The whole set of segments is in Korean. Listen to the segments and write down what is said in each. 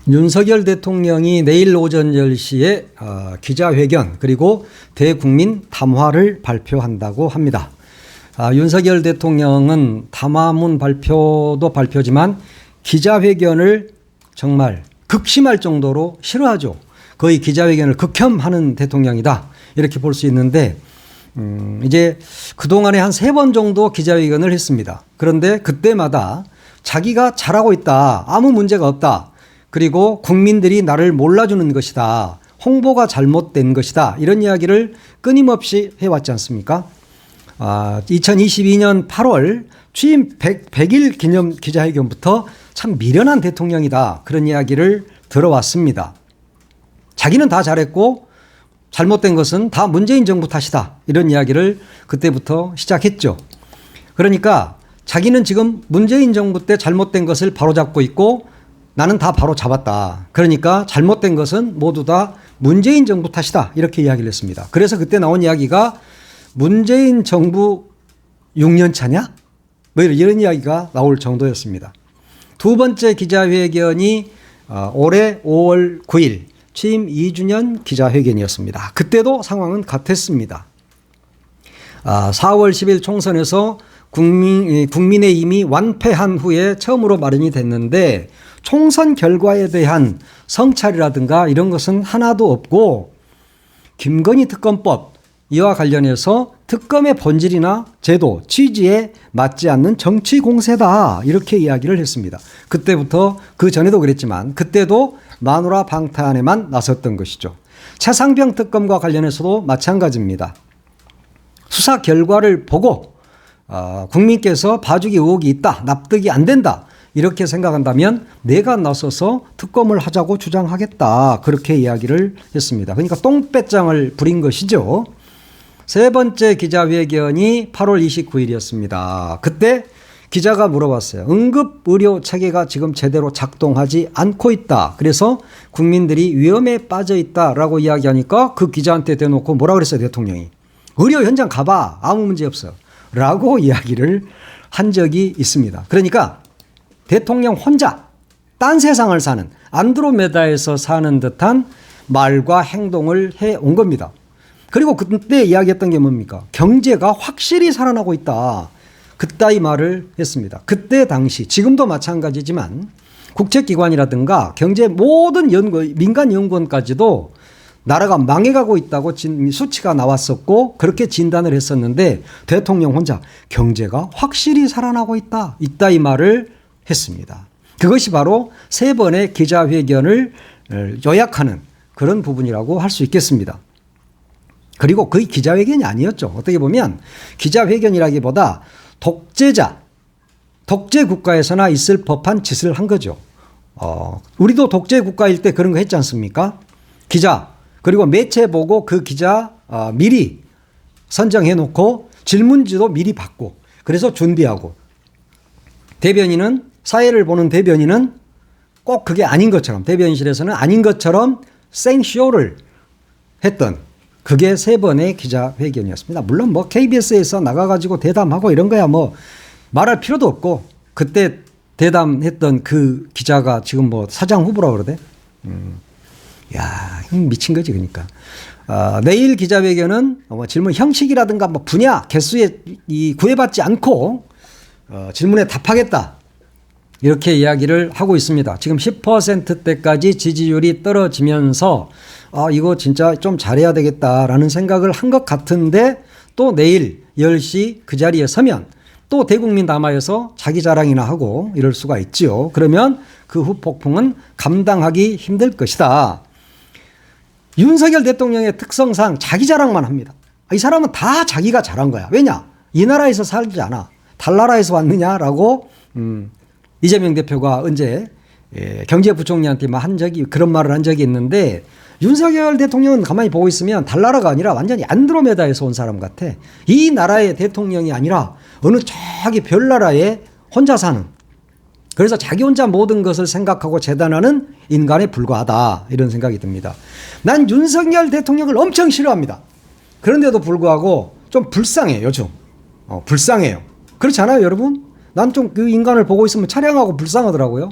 윤석열 대통령이 내일 오전 10시에 기자회견 그리고 대국민 담화를 발표한다고 합니다. 윤석열 대통령은 담화문 발표도 발표지만 기자회견을 정말 극심할 정도로 싫어하죠. 거의 기자회견을 극혐하는 대통령이다. 이렇게 볼 수 있는데 이제 그동안에 한 3번 정도 기자회견을 했습니다. 그런데 그때마다 자기가 잘하고 있다. 아무 문제가 없다. 그리고 국민들이 나를 몰라주는 것이다. 홍보가 잘못된 것이다. 이런 이야기를 끊임없이 해왔지 않습니까? 2022년 8월 취임 100일 기념 기자회견부터 참 미련한 대통령이다. 그런 이야기를 들어왔습니다. 자기는 다 잘했고 잘못된 것은 다 문재인 정부 탓이다. 이런 이야기를 그때부터 시작했죠. 그러니까 자기는 지금 문재인 정부 때 잘못된 것을 바로잡고 있고 나는 다 바로 잡았다. 그러니까 잘못된 것은 모두 다 문재인 정부 탓이다. 이렇게 이야기를 했습니다. 그래서 그때 나온 이야기가 문재인 정부 6년 차냐? 뭐 이런 이야기가 나올 정도였습니다. 두 번째 기자회견이 올해 5월 9일 취임 2주년 기자회견이었습니다. 그때도 상황은 같았습니다. 4월 10일 총선에서 국민의힘이 완패한 후에 처음으로 마련이 됐는데 총선 결과에 대한 성찰이라든가 이런 것은 하나도 없고 김건희 특검법 이와 관련해서 특검의 본질이나 제도, 취지에 맞지 않는 정치 공세다 이렇게 이야기를 했습니다. 그때부터 그 전에도 그랬지만 그때도 마누라 방탄에만 나섰던 것이죠. 최상병 특검과 관련해서도 마찬가지입니다. 수사 결과를 보고 국민께서 봐주기 의혹이 있다, 납득이 안 된다 이렇게 생각한다면 내가 나서서 특검을 하자고 주장하겠다 그렇게 이야기를 했습니다. 그러니까 똥배짱을 부린 것이죠. 세 번째 기자회견이 8월 29일이었습니다. 그때 기자가 물어봤어요. 응급의료 체계가 지금 제대로 작동하지 않고 있다. 그래서 국민들이 위험에 빠져 있다라고 이야기하니까 그 기자한테 대놓고 뭐라 그랬어요, 대통령이. 의료 현장 가봐. 아무 문제 없어. 라고 이야기를 한 적이 있습니다. 그러니까 대통령 혼자 딴 세상을 사는 안드로메다에서 사는 듯한 말과 행동을 해온 겁니다. 그리고 그때 이야기했던 게 뭡니까? 경제가 확실히 살아나고 있다. 그따위 말을 했습니다. 그때 당시 지금도 마찬가지지만 국책기관이라든가 경제 모든 민간 연구원까지도 나라가 망해가고 있다고 수치가 나왔었고 그렇게 진단을 했었는데 대통령 혼자 경제가 확실히 살아나고 있다. 이따위 말을 했습니다. 그것이 바로 세 번의 기자회견을 요약하는 그런 부분이라고 할 수 있겠습니다. 그리고 거의 기자회견이 아니었죠. 어떻게 보면 기자회견이라기보다 독재 국가에서나 있을 법한 짓을 한 거죠. 우리도 독재 국가일 때 그런 거 했지 않습니까? 기자 그리고 매체 보고 그 기자 미리 선정해 놓고 질문지도 미리 받고 그래서 준비하고 대변인은 사회를 보는 대변인은 꼭 그게 아닌 것처럼 대변인실에서는 아닌 것처럼 생쇼를 했던 그게 세 번의 기자회견이었습니다. 물론 뭐 KBS에서 나가가지고 대담하고 이런 거야 뭐 말할 필요도 없고 그때 대담했던 그 기자가 지금 뭐 사장 후보라고 그러대. 야, 미친 거지 그러니까. 내일 기자회견은 뭐 질문 형식이라든가 뭐 분야 개수에 구애받지 않고 질문에 답하겠다. 이렇게 이야기를 하고 있습니다. 지금 10%대까지 지지율이 떨어지면서 이거 진짜 좀 잘해야 되겠다라는 생각을 한 것 같은데 또 내일 10시 그 자리에 서면 또 대국민 담화에서 자기 자랑이나 하고 이럴 수가 있지요. 그러면 그 후폭풍은 감당하기 힘들 것이다. 윤석열 대통령의 특성상 자기 자랑만 합니다. 이 사람은 다 자기가 잘한 거야. 왜냐? 이 나라에서 살지 않아. 달나라에서 왔느냐라고 이재명 대표가 언제 경제부총리한테 그런 말을 한 적이 있는데 윤석열 대통령은 가만히 보고 있으면 달나라가 아니라 완전히 안드로메다에서 온 사람 같아. 이 나라의 대통령이 아니라 어느 저기 별나라에 혼자 사는 그래서 자기 혼자 모든 것을 생각하고 재단하는 인간에 불과하다 이런 생각이 듭니다. 난 윤석열 대통령을 엄청 싫어합니다. 그런데도 불구하고 좀 불쌍해요 요즘. 불쌍해요. 그렇지 않아요 여러분? 난 좀 그 인간을 보고 있으면 차량하고 불쌍하더라고요.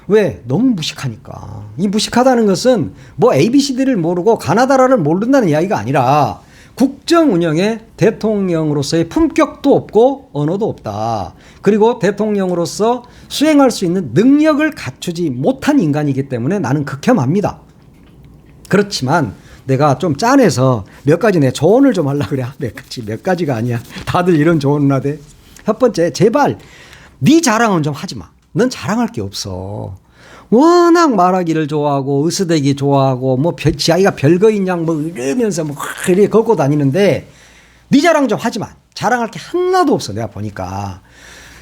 왜? 너무 무식하니까. 이 무식하다는 것은 뭐 ABCD를 모르고 가나다라를 모른다는 이야기가 아니라 국정 운영에 대통령으로서의 품격도 없고 언어도 없다. 그리고 대통령으로서 수행할 수 있는 능력을 갖추지 못한 인간이기 때문에 나는 극혐합니다. 그렇지만 내가 좀 짠해서 몇 가지 내 조언을 좀 하려고 그래. 몇 가지가 아니야. 다들 이런 조언을 하대. 첫 번째, 제발 네 자랑은 좀 하지 마. 넌 자랑할 게 없어. 워낙 말하기를 좋아하고 으스대기 좋아하고 뭐 지아이가 별거 있냐 뭐 이러면서 뭐 이렇게 걷고 다니는데 네 자랑 좀 하지 마. 자랑할 게 하나도 없어. 내가 보니까.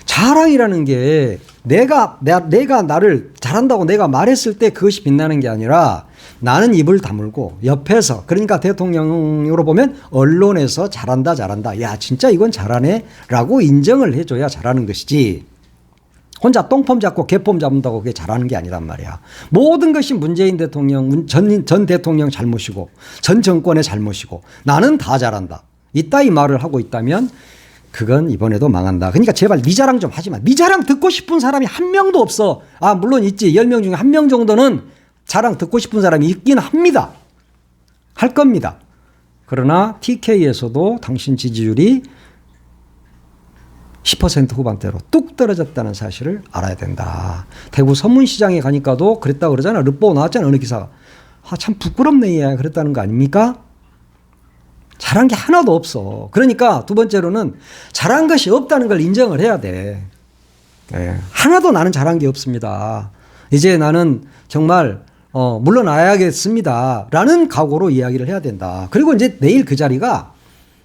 자랑이라는 게 내가 나를 잘한다고 내가 말했을 때 그것이 빛나는 게 아니라 나는 입을 다물고 옆에서, 그러니까 대통령으로 보면 언론에서 잘한다. 야 진짜 이건 잘하네 라고 인정을 해줘야 잘하는 것이지, 혼자 똥폼 잡고 개폼 잡는다고 그게 잘하는 게 아니란 말이야. 모든 것이 문재인 대통령, 전 대통령 잘못이고 전 정권의 잘못이고 나는 다 잘한다, 이따위 말을 하고 있다면 그건 이번에도 망한다. 그러니까 제발 네 자랑 좀 하지 마. 네 자랑 듣고 싶은 사람이 한 명도 없어. 아 물론 있지. 10명 중에 한 명 정도는 자랑 듣고 싶은 사람이 있긴 합니다. 할 겁니다. 그러나 TK에서도 당신 지지율이 10% 후반대로 뚝 떨어졌다는 사실을 알아야 된다. 대구 서문시장에 가니까도 그랬다고 그러잖아. 르포 나왔잖아. 어느 기사가. 아, 참 부끄럽네. 야. 그랬다는 거 아닙니까? 잘한 게 하나도 없어. 그러니까 두 번째로는 잘한 것이 없다는 걸 인정을 해야 돼. 네. 하나도 나는 잘한 게 없습니다. 이제 나는 정말 물러나야겠습니다. 라는 각오로 이야기를 해야 된다. 그리고 이제 내일 그 자리가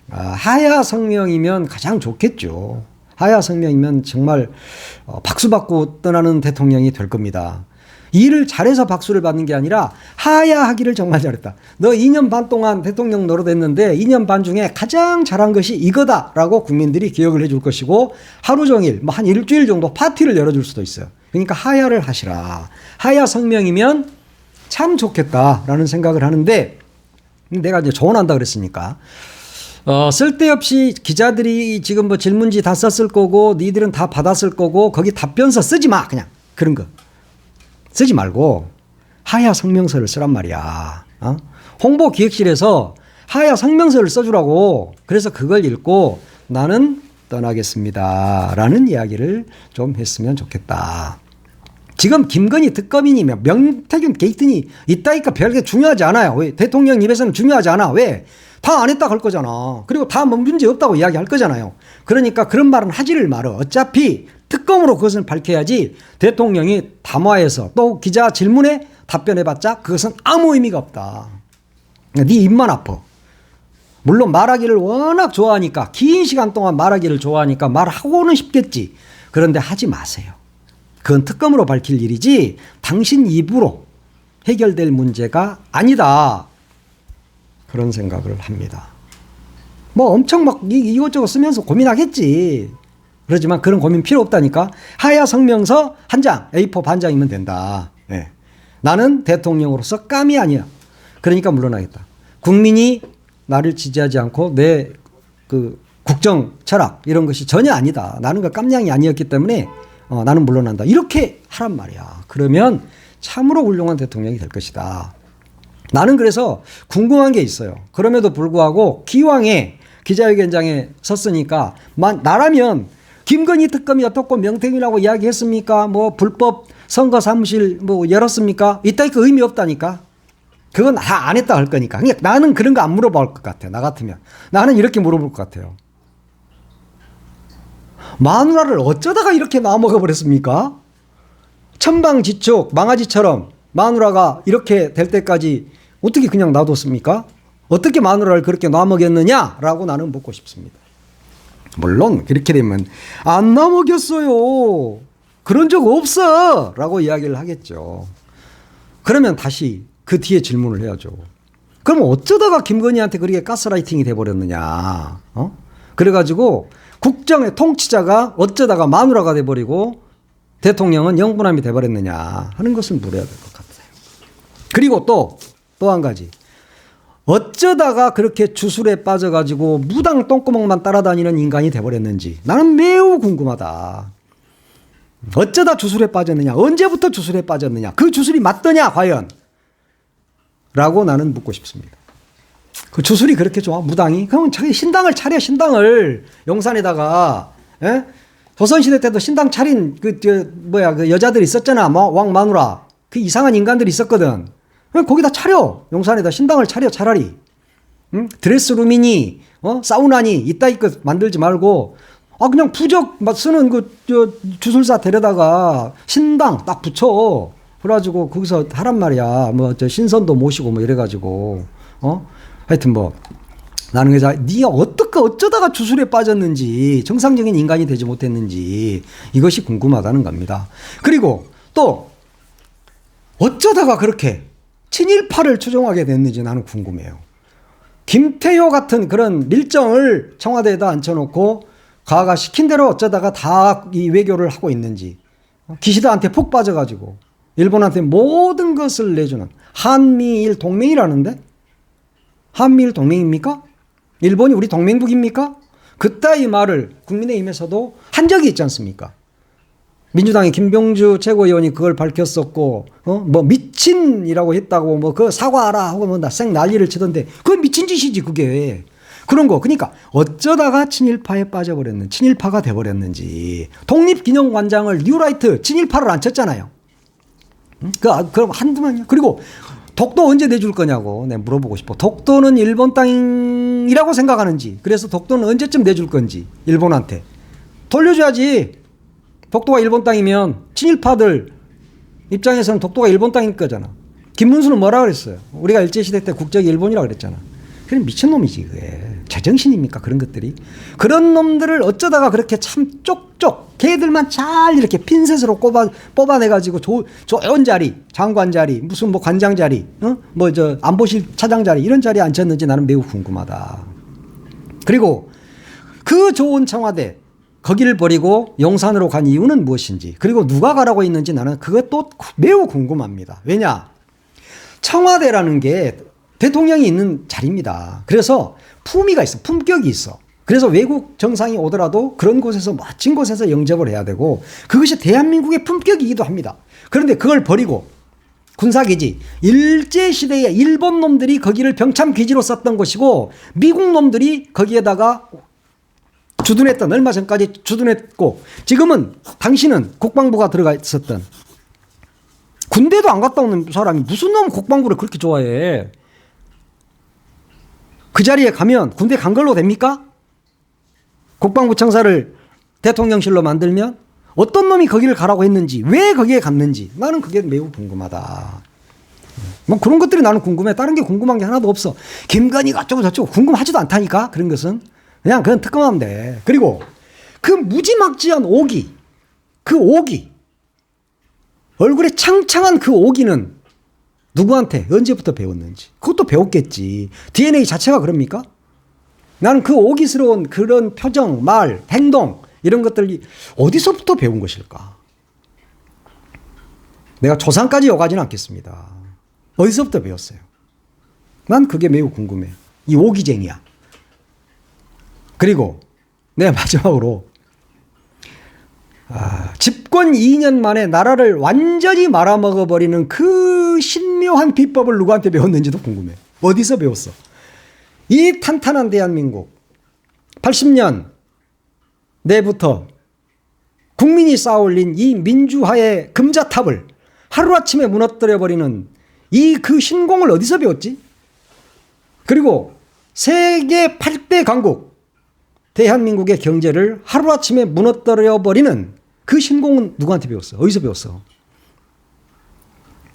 하야 성명이면 가장 좋겠죠. 하야 성명이면 정말 박수 받고 떠나는 대통령이 될 겁니다. 일을 잘해서 박수를 받는 게 아니라 하야하기를 정말 잘했다. 너 2년 반 동안 대통령 노릇했는데 2년 반 중에 가장 잘한 것이 이거다라고 국민들이 기억을 해줄 것이고, 하루 종일 뭐 한 일주일 정도 파티를 열어줄 수도 있어요. 그러니까 하야를 하시라. 하야 성명이면 참 좋겠다라는 생각을 하는데, 내가 이제 조언한다 그랬으니까 쓸데없이 기자들이 지금 뭐 질문지 다 썼을 거고 니들은 다 받았을 거고 거기 답변서 쓰지 마. 그냥 그런 거 쓰지 말고 하야 성명서를 쓰란 말이야. 홍보기획실에서 하야 성명서를 써주라고. 그래서 그걸 읽고 나는 떠나겠습니다 라는 이야기를 좀 했으면 좋겠다. 지금 김건희 특검이니면 명태균 게이트니 이따니까 별게 중요하지 않아요. 왜? 대통령 입에서는 중요하지 않아. 왜? 다 안 했다 할 거잖아. 그리고 다 뭐 문제 없다고 이야기할 거잖아요. 그러니까 그런 말은 하지를 말어. 어차피 특검으로 그것을 밝혀야지 대통령이 담화해서 또 기자 질문에 답변해봤자 그것은 아무 의미가 없다. 네 입만 아파. 물론 말하기를 워낙 좋아하니까, 긴 시간 동안 말하기를 좋아하니까 말하고는 싶겠지. 그런데 하지 마세요. 그건 특검으로 밝힐 일이지 당신 입으로 해결될 문제가 아니다. 그런 생각을 합니다. 뭐 엄청 막 이것저것 쓰면서 고민하겠지. 그렇지만 그런 고민 필요 없다니까. 하야 성명서 한 장, A4 반장이면 된다. 네. 나는 대통령으로서 깜이 아니야. 그러니까 물러나겠다. 국민이 나를 지지하지 않고 내 그 국정 철학 이런 것이 전혀 아니다. 나는 그 깜냥이 아니었기 때문에 나는 물러난다. 이렇게 하란 말이야. 그러면 참으로 훌륭한 대통령이 될 것이다. 나는 그래서 궁금한 게 있어요. 그럼에도 불구하고 기왕에 기자회견장에 섰으니까 나라면 김건희 특검이 어떻고 명태균이라고 이야기했습니까? 뭐 불법 선거 사무실 뭐 열었습니까? 이따니까 의미 없다니까. 그건 다 안 했다 할 거니까. 그러니까 나는 그런 거 안 물어볼 것 같아. 나 같으면. 나는 이렇게 물어볼 것 같아요. 마누라를 어쩌다가 이렇게 놔먹어 버렸습니까? 천방지축 망아지처럼 마누라가 이렇게 될 때까지 어떻게 그냥 놔뒀습니까? 어떻게 마누라를 그렇게 놔먹였느냐라고 나는 묻고 싶습니다. 물론 그렇게 되면 안 놔먹였어요. 그런 적 없어 라고 이야기를 하겠죠. 그러면 다시 그 뒤에 질문을 해야죠. 그럼 어쩌다가 김건희한테 그렇게 가스라이팅이 돼버렸느냐. 그래가지고 국정의 통치자가 어쩌다가 마누라가 돼버리고 대통령은 영분함이 돼버렸느냐 하는 것을 물어야 될 것 같아요. 그리고 또 한 가지. 어쩌다가 그렇게 주술에 빠져가지고 무당 똥구멍만 따라다니는 인간이 돼버렸는지 나는 매우 궁금하다. 어쩌다 주술에 빠졌느냐? 언제부터 주술에 빠졌느냐? 그 주술이 맞더냐 과연? 라고 나는 묻고 싶습니다. 그 주술이 그렇게 좋아? 무당이? 그러면 자기 신당을 차려. 신당을 용산에다가. 예? 조선시대 때도 신당 차린 그 여자들이 있었잖아. 왕 마누라. 그 이상한 인간들이 있었거든. 거기다 차려. 용산에다 신당을 차려 차라리. 응? 드레스룸이니 사우나니 이따위껏 만들지 말고 그냥 부적 쓰는 주술사 데려다가 신당 딱 붙여. 그래가지고 거기서 하란 말이야. 신선도 모시고 이래가지고 하여튼 나는 그래서 네가 어쩌다가 주술에 빠졌는지 정상적인 인간이 되지 못했는지 이것이 궁금하다는 겁니다. 그리고 또 어쩌다가 그렇게 친일파를 추종하게 됐는지 나는 궁금해요. 김태효 같은 그런 밀정을 청와대에다 앉혀놓고 가가 시킨 대로 어쩌다가 다 이 외교를 하고 있는지 기시다한테 푹 빠져가지고 일본한테 모든 것을 내주는 한미일 동맹이라는데 한미일 동맹입니까? 일본이 우리 동맹국입니까? 그따위 말을 국민의힘에서도 한 적이 있지 않습니까? 민주당의 김병주 최고위원이 그걸 밝혔었고, 미친이라고 했다고, 그거 사과하라 하고 생 난리를 치던데, 그건 미친 짓이지, 그게. 그런 거. 그러니까 어쩌다가 친일파에 빠져버렸는지, 친일파가 돼버렸는지, 독립기념관장을 뉴라이트 친일파를 안 쳤잖아요. 그럼 한두만요. 그리고 독도 언제 내줄 거냐고 내가 물어보고 싶어. 독도는 일본 땅이라고 생각하는지, 그래서 독도는 언제쯤 내줄 건지 일본한테 돌려줘야지. 독도가 일본 땅이면 친일파들 입장에서는 독도가 일본 땅일 거잖아. 김문수는 뭐라 그랬어요? 우리가 일제시대 때 국적이 일본이라고 그랬잖아. 그럼 미친놈이지 그게. 제정신입니까 그런 것들이. 그런 놈들을 어쩌다가 그렇게 참 쪽쪽 걔들만 잘 이렇게 핀셋으로 뽑아내가지고 좋은 자리, 장관 자리, 무슨 관장 자리, 안보실 차장 자리 이런 자리에 앉혔는지 나는 매우 궁금하다. 그리고 그 좋은 청와대 거기를 버리고 용산으로 간 이유는 무엇인지, 그리고 누가 가라고 했는지 나는 그것도 매우 궁금합니다. 왜냐? 청와대라는 게 대통령이 있는 자리입니다. 그래서 품위가 있어. 품격이 있어. 그래서 외국 정상이 오더라도 그런 곳에서 멋진 곳에서 영접을 해야 되고 그것이 대한민국의 품격이기도 합니다. 그런데 그걸 버리고 군사기지, 일제시대에 일본 놈들이 거기를 병참기지로 썼던 것이고 미국 놈들이 거기에다가 주둔했던, 얼마 전까지 주둔했고 지금은 당신은 국방부가 들어가 있었던, 군대도 안 갔다 오는 사람이 무슨 놈 국방부를 그렇게 좋아해. 그 자리에 가면 군대 간 걸로 됩니까? 국방부 청사를 대통령실로 만들면 어떤 놈이 거기를 가라고 했는지, 왜 거기에 갔는지 나는 그게 매우 궁금하다. 그런 것들이 나는 궁금해. 다른 게 궁금한 게 하나도 없어. 김건희가 어쩌고 저쩌고 궁금하지도 않다니까. 그런 것은 그건 특검하면 돼. 그리고 그 무지막지한 오기, 그 오기, 얼굴에 창창한 그 오기는 누구한테 언제부터 배웠는지. 그것도 배웠겠지. DNA 자체가 그럽니까? 나는 그 오기스러운 그런 표정, 말, 행동 이런 것들이 어디서부터 배운 것일까? 내가 조상까지 오가지는 않겠습니다. 어디서부터 배웠어요? 난 그게 매우 궁금해. 이 오기쟁이야. 그리고 내가 마지막으로 집권 2년 만에 나라를 완전히 말아먹어버리는 그 신묘한 비법을 누구한테 배웠는지도 궁금해. 어디서 배웠어? 이 탄탄한 대한민국 80년 내부터 국민이 쌓아올린 이 민주화의 금자탑을 하루아침에 무너뜨려버리는 이 그 신공을 어디서 배웠지? 그리고 세계 8대 강국 대한민국의 경제를 하루아침에 무너뜨려버리는 그 신공은 누구한테 배웠어? 어디서 배웠어?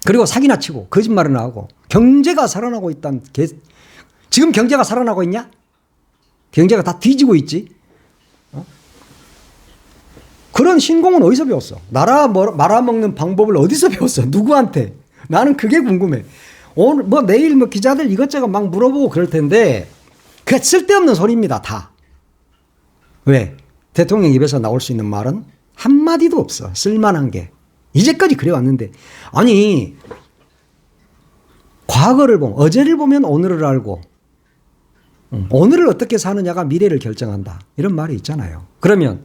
그리고 사기나 치고 거짓말을 하고 경제가 살아나고 있다는 지금 경제가 살아나고 있냐? 경제가 다 뒤지고 있지. 그런 신공은 어디서 배웠어? 나라 말아먹는 방법을 어디서 배웠어? 누구한테? 나는 그게 궁금해. 오늘 내일 기자들 이것저것 막 물어보고 그럴 텐데 그게 쓸데없는 소리입니다. 다. 왜? 대통령 입에서 나올 수 있는 말은 한마디도 없어. 쓸만한 게. 이제까지 그래왔는데. 아니 과거를 보면, 어제를 보면 오늘을 알고 오늘을 어떻게 사느냐가 미래를 결정한다. 이런 말이 있잖아요. 그러면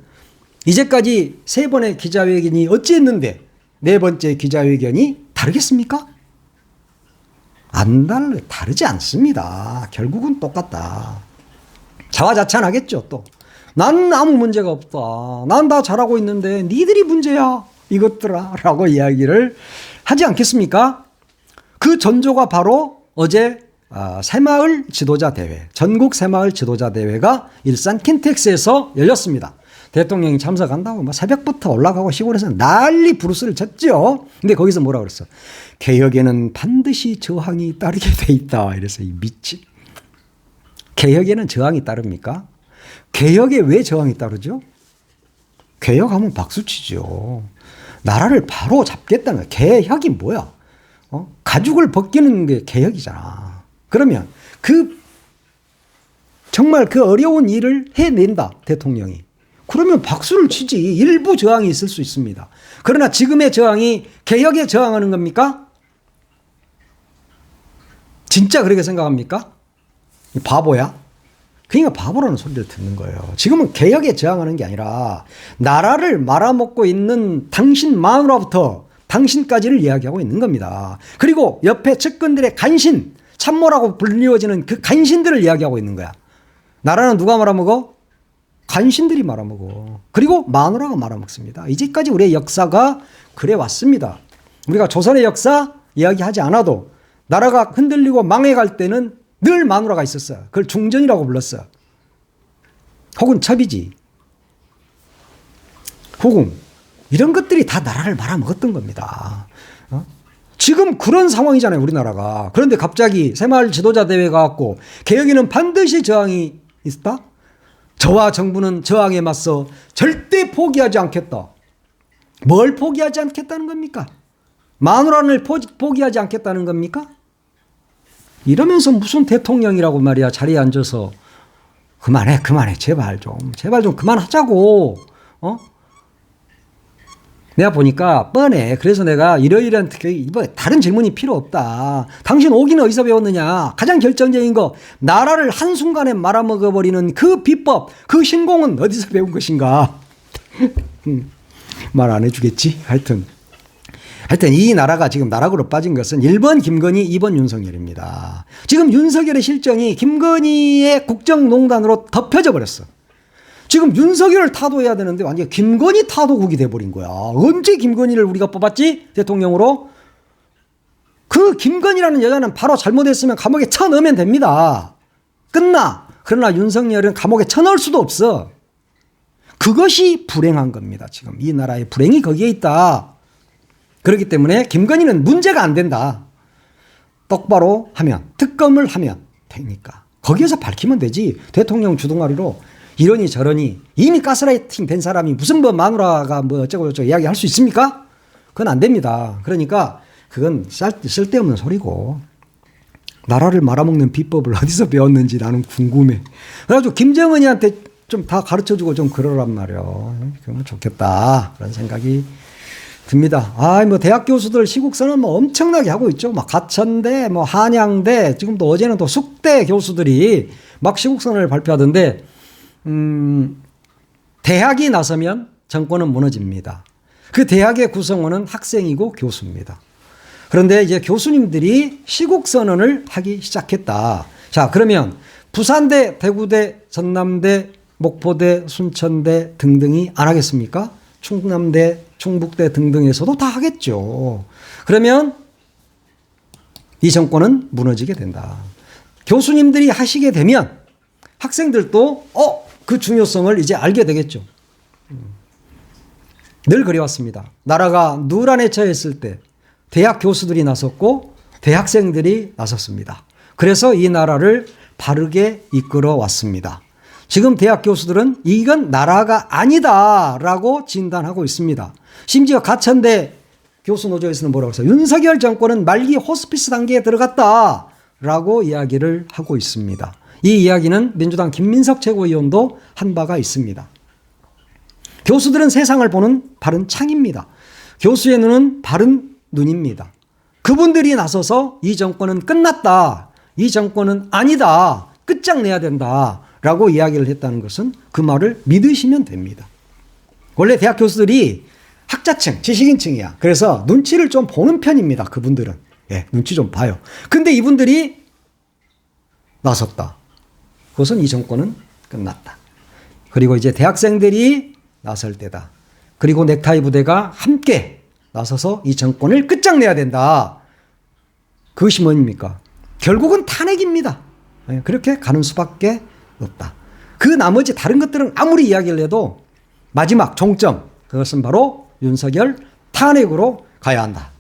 이제까지 3번의 기자회견이 어찌했는데 4번째 기자회견이 다르겠습니까? 다르지 않습니다. 결국은 똑같다. 자화자찬하겠죠. 또 난 아무 문제가 없다. 난 다 잘하고 있는데 니들이 문제야 이것들아 라고 이야기를 하지 않겠습니까? 그 전조가 바로 어제 새마을 지도자 대회, 전국 새마을 지도자 대회가 일산 킨텍스에서 열렸습니다. 대통령이 참석한다고 뭐 새벽부터 올라가고 시골에서 난리 부르스를 쳤죠. 근데 거기서 뭐라 그랬어? 개혁에는 반드시 저항이 따르게 돼 있다. 이래서 이 미친. 개혁에는 저항이 따릅니까? 개혁에 왜 저항이 따르죠? 개혁하면 박수치죠. 나라를 바로 잡겠다는 거야. 개혁이 뭐야? 가죽을 벗기는 게 개혁이잖아. 그러면 정말 그 어려운 일을 해낸다, 대통령이. 그러면 박수를 치지. 일부 저항이 있을 수 있습니다. 그러나 지금의 저항이 개혁에 저항하는 겁니까? 진짜 그렇게 생각합니까? 바보야? 그러니까 바보라는 소리를 듣는 거예요. 지금은 개혁에 저항하는 게 아니라 나라를 말아먹고 있는 당신 마누라부터 당신까지를 이야기하고 있는 겁니다. 그리고 옆에 측근들의 간신, 참모라고 불리워지는 그 간신들을 이야기하고 있는 거야. 나라는 누가 말아먹어? 간신들이 말아먹어. 그리고 마누라가 말아먹습니다. 이제까지 우리의 역사가 그래 왔습니다. 우리가 조선의 역사 이야기하지 않아도 나라가 흔들리고 망해갈 때는 늘 마누라가 있었어요. 그걸 중전이라고 불렀어요. 혹은 첩이지. 후궁. 이런 것들이 다 나라를 말아먹었던 겁니다. 지금 그런 상황이잖아요, 우리나라가. 그런데 갑자기 새마을 지도자 대회가 왔고 개혁에는 반드시 저항이 있다? 저와 정부는 저항에 맞서 절대 포기하지 않겠다. 뭘 포기하지 않겠다는 겁니까? 마누라를 포기하지 않겠다는 겁니까? 이러면서 무슨 대통령이라고 말이야. 자리에 앉아서 그만해 제발 좀 그만하자고. 내가 보니까 뻔해. 그래서 내가 이러이러한 다른 질문이 필요 없다. 당신 오기는 어디서 배웠느냐. 가장 결정적인 거 나라를 한순간에 말아먹어버리는 그 비법, 그 신공은 어디서 배운 것인가. 말 안 해주겠지. 하여튼 이 나라가 지금 나락으로 빠진 것은 1번 김건희, 2번 윤석열입니다. 지금 윤석열의 실정이 김건희의 국정농단으로 덮여져 버렸어. 지금 윤석열을 타도해야 되는데 완전 김건희 타도국이 돼버린 거야. 언제 김건희를 우리가 뽑았지? 대통령으로. 그 김건희라는 여자는 바로 잘못했으면 감옥에 쳐넣으면 됩니다. 끝나. 그러나 윤석열은 감옥에 쳐넣을 수도 없어. 그것이 불행한 겁니다. 지금 이 나라의 불행이 거기에 있다. 그렇기 때문에 김건희는 문제가 안 된다. 똑바로 하면, 특검을 하면 되니까. 거기에서 밝히면 되지. 대통령 주둥아리로 이러니 저러니 이미 가스라이팅 된 사람이 무슨 뭐 마누라가 뭐 어쩌고저쩌고 이야기할 수 있습니까? 그건 안 됩니다. 그러니까 그건 쓸데없는 소리고 나라를 말아먹는 비법을 어디서 배웠는지 나는 궁금해. 그래가지고 김정은이한테 좀 다 가르쳐주고 좀 그러란 말이야. 그러면 좋겠다. 그런 생각이 듭니다. 뭐 대학 교수들 시국선언 뭐 엄청나게 하고 있죠. 막 가천대, 뭐 한양대, 지금 또 어제는 또 숙대 교수들이 막 시국선언을 발표하던데, 대학이 나서면 정권은 무너집니다. 그 대학의 구성원은 학생이고 교수입니다. 그런데 이제 교수님들이 시국선언을 하기 시작했다. 자, 그러면 부산대, 대구대, 전남대, 목포대, 순천대 등등이 안 하겠습니까? 충남대, 충북대 등등에서도 다 하겠죠. 그러면 이 정권은 무너지게 된다. 교수님들이 하시게 되면 학생들도 그 중요성을 이제 알게 되겠죠. 늘 그래왔습니다. 나라가 누란에 처했을 때 대학 교수들이 나섰고 대학생들이 나섰습니다. 그래서 이 나라를 바르게 이끌어 왔습니다. 지금 대학 교수들은 이건 나라가 아니다라고 진단하고 있습니다. 심지어 가천대 교수노조에서는 뭐라고 했어요? 윤석열 정권은 말기 호스피스 단계에 들어갔다라고 이야기를 하고 있습니다. 이 이야기는 민주당 김민석 최고위원도 한 바가 있습니다. 교수들은 세상을 보는 바른 창입니다. 교수의 눈은 바른 눈입니다. 그분들이 나서서 이 정권은 끝났다. 이 정권은 아니다. 끝장내야 된다. 라고 이야기를 했다는 것은 그 말을 믿으시면 됩니다. 원래 대학 교수들이 학자층, 지식인층이야. 그래서 눈치를 좀 보는 편입니다. 그분들은. 예, 눈치 좀 봐요. 근데 이분들이 나섰다. 그것은 이 정권은 끝났다. 그리고 이제 대학생들이 나설 때다. 그리고 넥타이 부대가 함께 나서서 이 정권을 끝장내야 된다. 그것이 뭡니까? 결국은 탄핵입니다. 예, 그렇게 가는 수밖에 없다. 그 나머지 다른 것들은 아무리 이야기를 해도 마지막 종점, 그것은 바로 윤석열 탄핵으로 가야 한다.